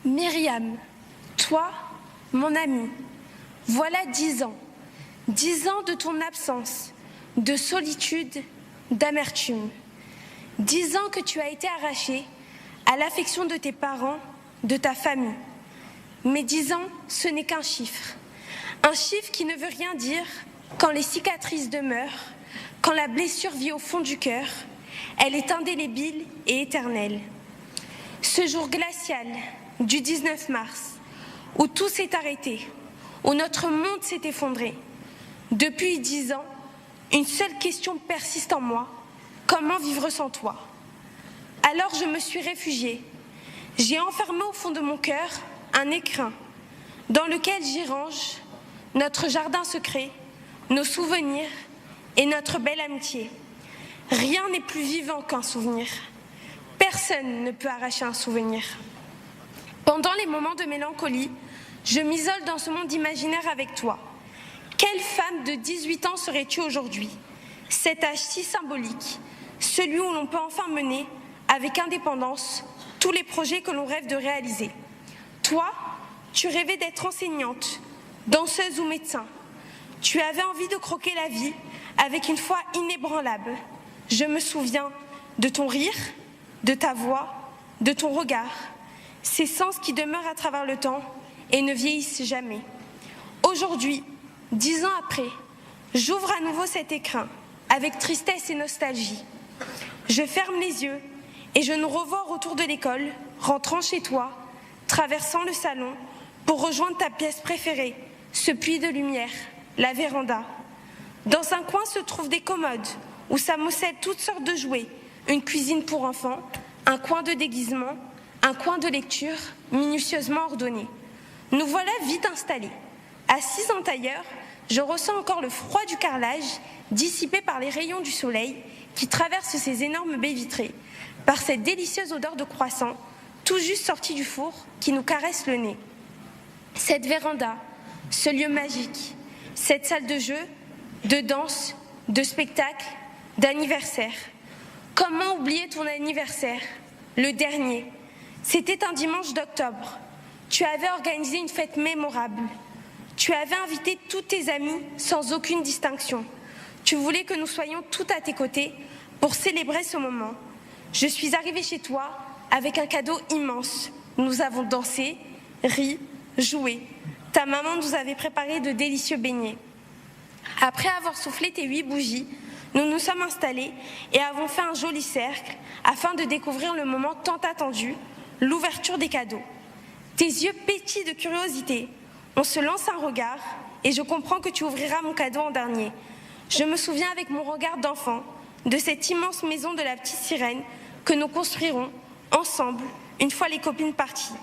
Myriam, toi, mon amie, voilà 10 ans. 10 ans de ton absence, de solitude, d'amertume. 10 ans que tu as été arrachée à l'affection de tes parents, de ta famille. Mais 10 ans, ce n'est qu'un chiffre. Un chiffre qui ne veut rien dire quand les cicatrices demeurent, quand la blessure vit au fond du cœur. Elle est indélébile et éternelle. Ce jour glacial du 19 mars, où tout s'est arrêté, où notre monde s'est effondré. Depuis 10 ans, une seule question persiste en moi: comment vivre sans toi? Alors je me suis réfugiée. J'ai enfermé au fond de mon cœur un écrin dans lequel j'y range notre jardin secret, nos souvenirs et notre belle amitié. Rien n'est plus vivant qu'un souvenir. Personne ne peut arracher un souvenir. Pendant les moments de mélancolie, je m'isole dans ce monde imaginaire avec toi. Quelle femme de 18 ans serais-tu aujourd'hui? Cet âge si symbolique, celui où l'on peut enfin mener, avec indépendance, tous les projets que l'on rêve de réaliser. Toi, tu rêvais d'être enseignante, danseuse ou médecin. Tu avais envie de croquer la vie avec une foi inébranlable. Je me souviens de ton rire, de ta voix, de ton regard, ces sens qui demeurent à travers le temps et ne vieillissent jamais. Aujourd'hui, 10 ans après, j'ouvre à nouveau cet écrin avec tristesse et nostalgie. Je ferme les yeux et je nous revois au retour de l'école, rentrant chez toi, traversant le salon pour rejoindre ta pièce préférée, ce puits de lumière, la véranda. Dans un coin se trouvent des commodes où s'amoncellent toutes sortes de jouets, une cuisine pour enfants, un coin de déguisement, un coin de lecture minutieusement ordonné. Nous voilà vite installés. Assise en tailleur, je ressens encore le froid du carrelage dissipé par les rayons du soleil qui traversent ces énormes baies vitrées, par cette délicieuse odeur de croissant, tout juste sortie du four, qui nous caresse le nez. Cette véranda, ce lieu magique, cette salle de jeu, de danse, de spectacle, d'anniversaire. Comment oublier ton anniversaire, le dernier? C'était un dimanche d'octobre. Tu avais organisé une fête mémorable. Tu avais invité tous tes amis sans aucune distinction. Tu voulais que nous soyons tout à tes côtés pour célébrer ce moment. Je suis arrivée chez toi avec un cadeau immense. Nous avons dansé, ri, joué. Ta maman nous avait préparé de délicieux beignets. Après avoir soufflé tes 8 bougies, nous nous sommes installés et avons fait un joli cercle afin de découvrir le moment tant attendu, l'ouverture des cadeaux. Tes yeux pétillent de curiosité. On se lance un regard et je comprends que tu ouvriras mon cadeau en dernier. Je me souviens avec mon regard d'enfant de cette immense maison de la petite sirène que nous construirons ensemble une fois les copines parties.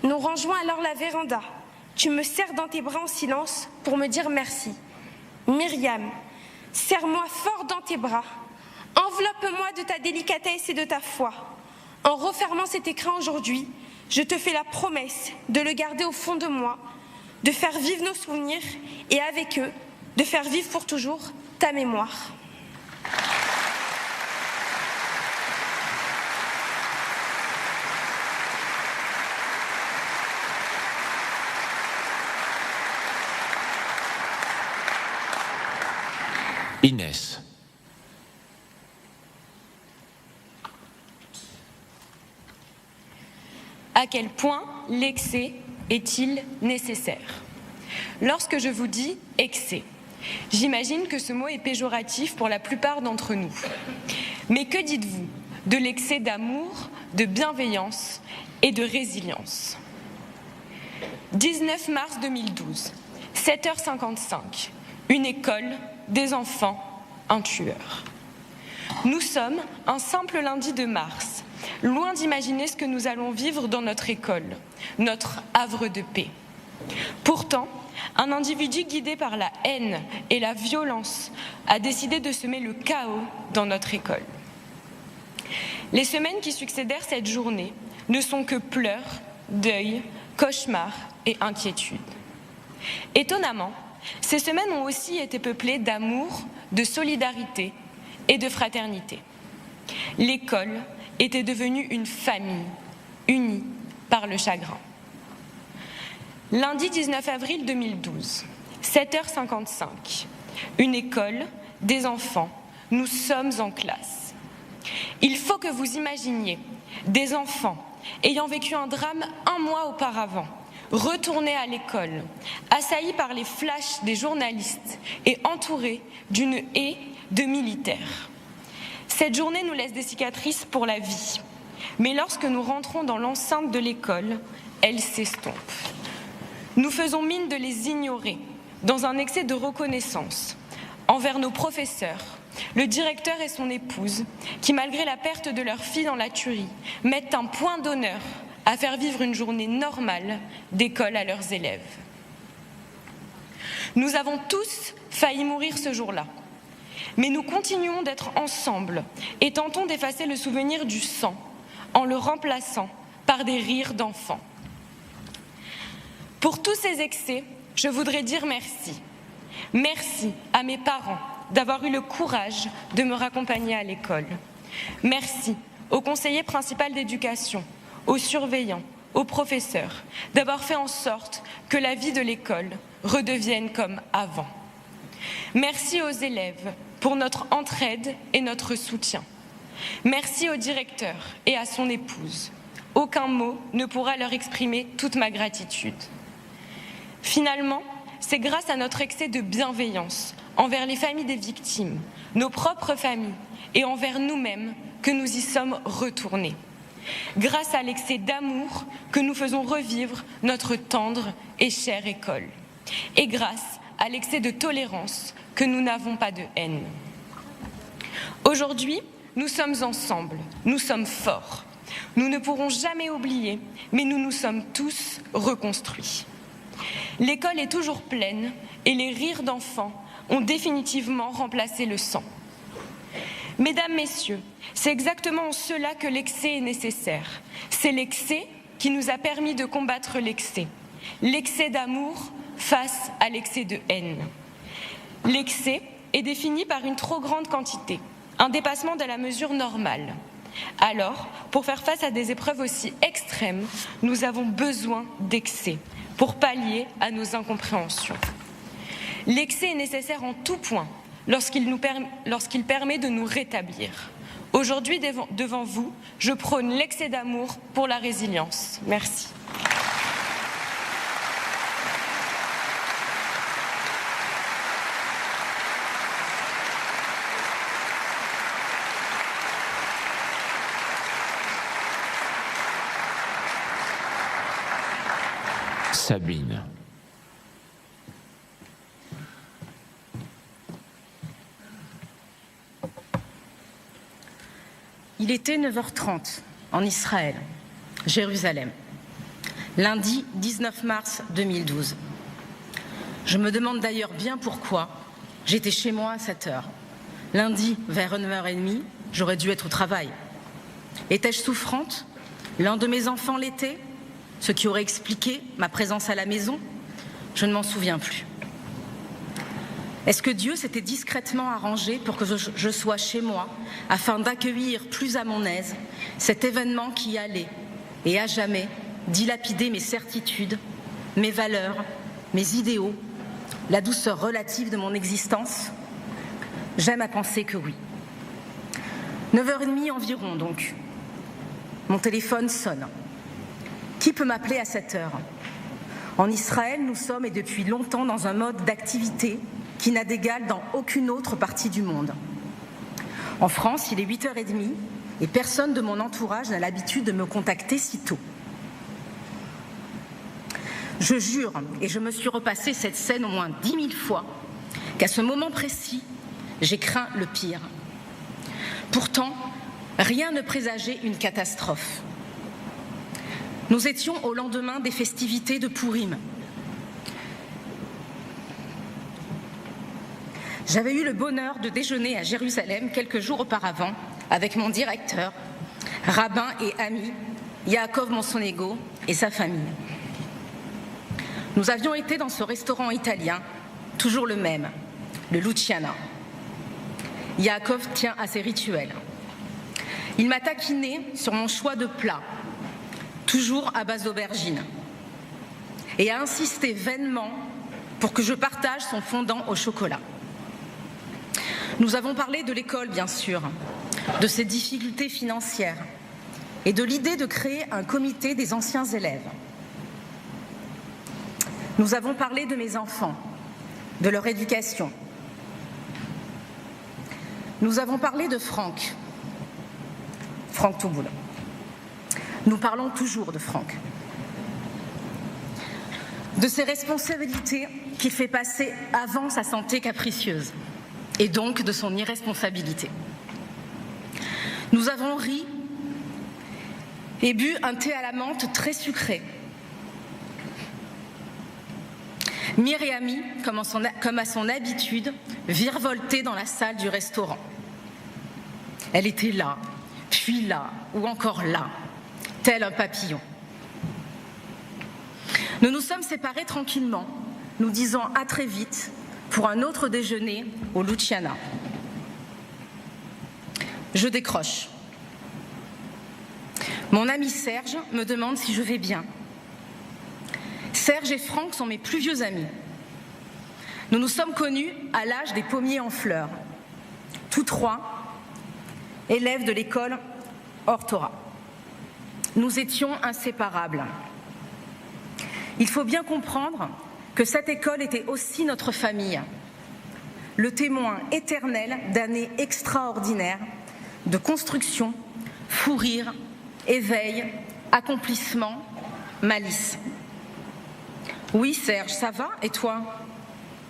Nous rangeons alors la véranda. Tu me serres dans tes bras en silence pour me dire merci. Myriam, serre-moi fort dans tes bras. Enveloppe-moi de ta délicatesse et de ta foi. En refermant cet écran aujourd'hui, je te fais la promesse de le garder au fond de moi, de faire vivre nos souvenirs et avec eux, de faire vivre pour toujours ta mémoire. Inès. À quel point l'excès est-il nécessaire? Lorsque je vous dis excès, j'imagine que ce mot est péjoratif pour la plupart d'entre nous. Mais que dites-vous de l'excès d'amour, de bienveillance et de résilience? 19 mars 2012, 7h55, une école, des enfants, un tueur. Nous sommes un simple lundi de mars, loin d'imaginer ce que nous allons vivre dans notre école, notre havre de paix. Pourtant, un individu guidé par la haine et la violence a décidé de semer le chaos dans notre école. Les semaines qui succédèrent cette journée ne sont que pleurs, deuil, cauchemars et inquiétudes. Étonnamment, ces semaines ont aussi été peuplées d'amour, de solidarité et de fraternité. L'école était devenue une famille, unie par le chagrin. Lundi 19 avril 2012, 7h55. Une école, des enfants, nous sommes en classe. Il faut que vous imaginiez des enfants ayant vécu un drame un mois auparavant, retournés à l'école, assaillis par les flashs des journalistes et entourés d'une haie de militaires. Cette journée nous laisse des cicatrices pour la vie, mais lorsque nous rentrons dans l'enceinte de l'école, elles s'estompent. Nous faisons mine de les ignorer, dans un excès de reconnaissance envers nos professeurs, le directeur et son épouse, qui, malgré la perte de leur fille dans la tuerie, mettent un point d'honneur à faire vivre une journée normale d'école à leurs élèves. Nous avons tous failli mourir ce jour-là, mais nous continuons d'être ensemble et tentons d'effacer le souvenir du sang en le remplaçant par des rires d'enfants. Pour tous ces excès, je voudrais dire merci. Merci à mes parents d'avoir eu le courage de me raccompagner à l'école. Merci au conseiller principal d'éducation, aux surveillants, aux professeurs, d'avoir fait en sorte que la vie de l'école redevienne comme avant. Merci aux élèves pour notre entraide et notre soutien. Merci au directeur et à son épouse. Aucun mot ne pourra leur exprimer toute ma gratitude. Finalement, c'est grâce à notre excès de bienveillance envers les familles des victimes, nos propres familles et envers nous-mêmes que nous y sommes retournés. Grâce à l'excès d'amour que nous faisons revivre notre tendre et chère école. Et grâce à l'excès de tolérance que nous n'avons pas de haine. Aujourd'hui, nous sommes ensemble, nous sommes forts. Nous ne pourrons jamais oublier, mais nous nous sommes tous reconstruits. L'école est toujours pleine et les rires d'enfants ont définitivement remplacé le sang. Mesdames, Messieurs, c'est exactement en cela que l'excès est nécessaire. C'est l'excès qui nous a permis de combattre l'excès. L'excès d'amour face à l'excès de haine. L'excès est défini par une trop grande quantité, un dépassement de la mesure normale. Alors, pour faire face à des épreuves aussi extrêmes, nous avons besoin d'excès pour pallier à nos incompréhensions. L'excès est nécessaire en tout point lorsqu'il permet de nous rétablir. Aujourd'hui, devant vous, je prône l'excès d'amour pour la résilience. Merci. Sabine. Il était 9h30 en Israël, Jérusalem, lundi 19 mars 2012. Je me demande d'ailleurs bien pourquoi j'étais chez moi à cette heure. Lundi, vers 9h30, j'aurais dû être au travail. Étais-je souffrante? L'un de mes enfants l'était? Ce qui aurait expliqué ma présence à la maison? Je ne m'en souviens plus. Est-ce que Dieu s'était discrètement arrangé pour que je sois chez moi afin d'accueillir plus à mon aise cet événement qui allait et à jamais dilapider mes certitudes, mes valeurs, mes idéaux, la douceur relative de mon existence? J'aime à penser que oui. 9h30 environ donc. Mon téléphone sonne. Qui peut m'appeler à cette heure? En Israël, nous sommes et depuis longtemps dans un mode d'activité qui n'a d'égal dans aucune autre partie du monde. En France, il est 8h30 et personne de mon entourage n'a l'habitude de me contacter si tôt. Je jure, et je me suis repassé cette scène au moins 10 000 fois, qu'à ce moment précis, j'ai craint le pire. Pourtant, rien ne présageait une catastrophe. Nous étions au lendemain des festivités de Pourim. J'avais eu le bonheur de déjeuner à Jérusalem quelques jours auparavant avec mon directeur, rabbin et ami, Yaakov Monsonego et sa famille. Nous avions été dans ce restaurant italien, toujours le même, le Luciana. Yaakov tient à ses rituels. Il m'a taquiné sur mon choix de plat, toujours à base d'aubergines. et a insisté vainement pour que je partage son fondant au chocolat. Nous avons parlé de l'école, bien sûr, de ses difficultés financières et de l'idée de créer un comité des anciens élèves. Nous avons parlé de mes enfants, de leur éducation. Nous avons parlé de Franck Touboul. Nous parlons toujours de Franck. De ses responsabilités qu'il fait passer avant sa santé capricieuse, et donc de son irresponsabilité. Nous avons ri et bu un thé à la menthe très sucré. Myriami, comme à son habitude, virevoltait dans la salle du restaurant. Elle était là, puis là, ou encore là, tel un papillon. Nous nous sommes séparés tranquillement, nous disant à très vite pour un autre déjeuner au Luciana. Je décroche. Mon ami Serge me demande si je vais bien. Serge et Franck sont mes plus vieux amis. Nous nous sommes connus à l'âge des pommiers en fleurs, tous trois élèves de l'école Hortora. Nous étions inséparables. Il faut bien comprendre que cette école était aussi notre famille, le témoin éternel d'années extraordinaires de construction, fou rire, éveil, accomplissement, malice. Oui, Serge, ça va? Et toi?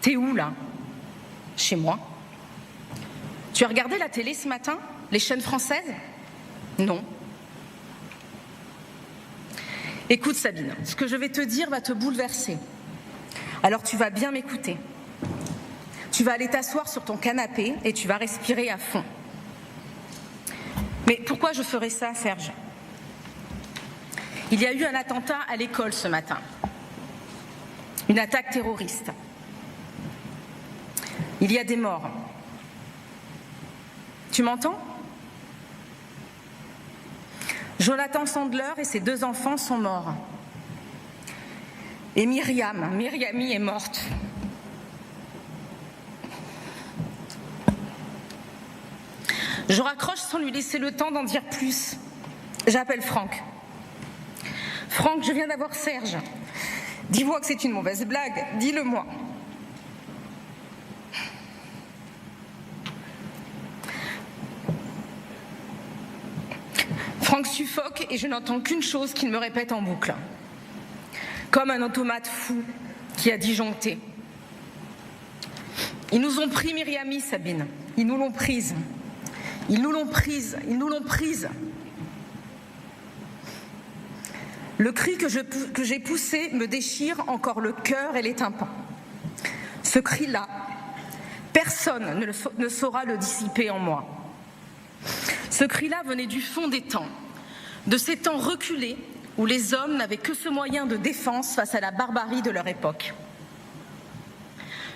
T'es où, là? Chez moi. Tu as regardé la télé ce matin? Les chaînes françaises? Non. Écoute, Sabine, ce que je vais te dire va te bouleverser. Alors tu vas bien m'écouter. Tu vas aller t'asseoir sur ton canapé et tu vas respirer à fond. Mais pourquoi je ferais ça, Serge? Il y a eu un attentat à l'école ce matin. Une attaque terroriste. Il y a des morts. Tu m'entends? Jonathan Sandler et ses 2 enfants sont morts. Et Myriami est morte. Je raccroche sans lui laisser le temps d'en dire plus. J'appelle Franck. Franck, je viens d'avoir Serge. Dis-moi que c'est une mauvaise blague, dis-le-moi. Franck suffoque et je n'entends qu'une chose qu'il me répète en boucle. Comme un automate fou qui a disjoncté. Ils nous ont pris Myriami, Sabine. Ils nous l'ont prise. Ils nous l'ont prise. Ils nous l'ont prise. Le cri que j'ai poussé me déchire encore le cœur et les tympans. Ce cri-là, personne ne saura le dissiper en moi. Ce cri-là venait du fond des temps, de ces temps reculés où les hommes n'avaient que ce moyen de défense face à la barbarie de leur époque.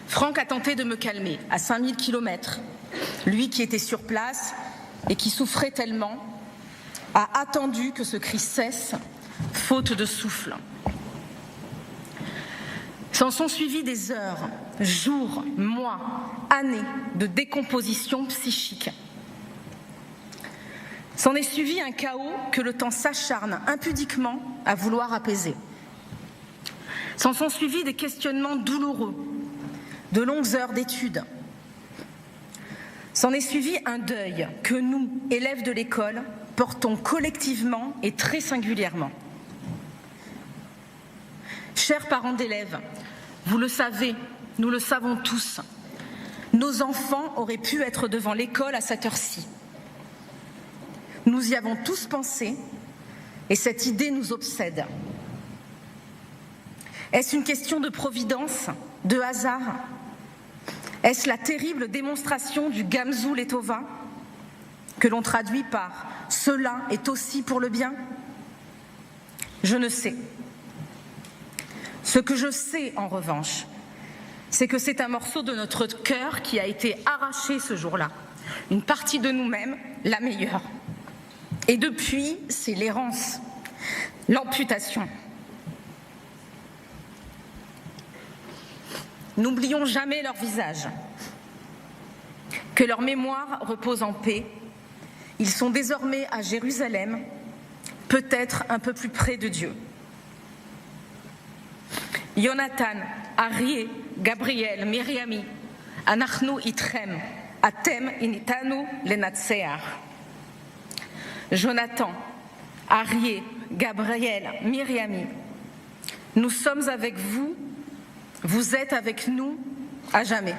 Franck a tenté de me calmer à 5000 km. Lui qui était sur place et qui souffrait tellement, a attendu que ce cri cesse, faute de souffle. S'en sont suivis des heures, jours, mois, années de décomposition psychique. S'en est suivi un chaos que le temps s'acharne impudiquement à vouloir apaiser. S'en sont suivis des questionnements douloureux, de longues heures d'études. S'en est suivi un deuil que nous, élèves de l'école, portons collectivement et très singulièrement. Chers parents d'élèves, vous le savez, nous le savons tous, nos enfants auraient pu être devant l'école à cette heure-ci. Nous y avons tous pensé et cette idée nous obsède. Est-ce une question de providence, de hasard? Est-ce la terrible démonstration du Gamzu Letova que l'on traduit par « cela est aussi pour le bien » ? Je ne sais. Ce que je sais en revanche, c'est que c'est un morceau de notre cœur qui a été arraché ce jour-là, une partie de nous-mêmes, la meilleure. Et depuis, c'est l'errance, l'amputation. N'oublions jamais leur visage. Que leur mémoire repose en paix. Ils sont désormais à Jérusalem, peut-être un peu plus près de Dieu. Jonathan, Aryeh, Gabriel, Miriami, Anachnu itchem, Atem initanu lenatseach. Jonathan, Aryeh, Gabriel, Miriami, nous sommes avec vous, vous êtes avec nous à jamais.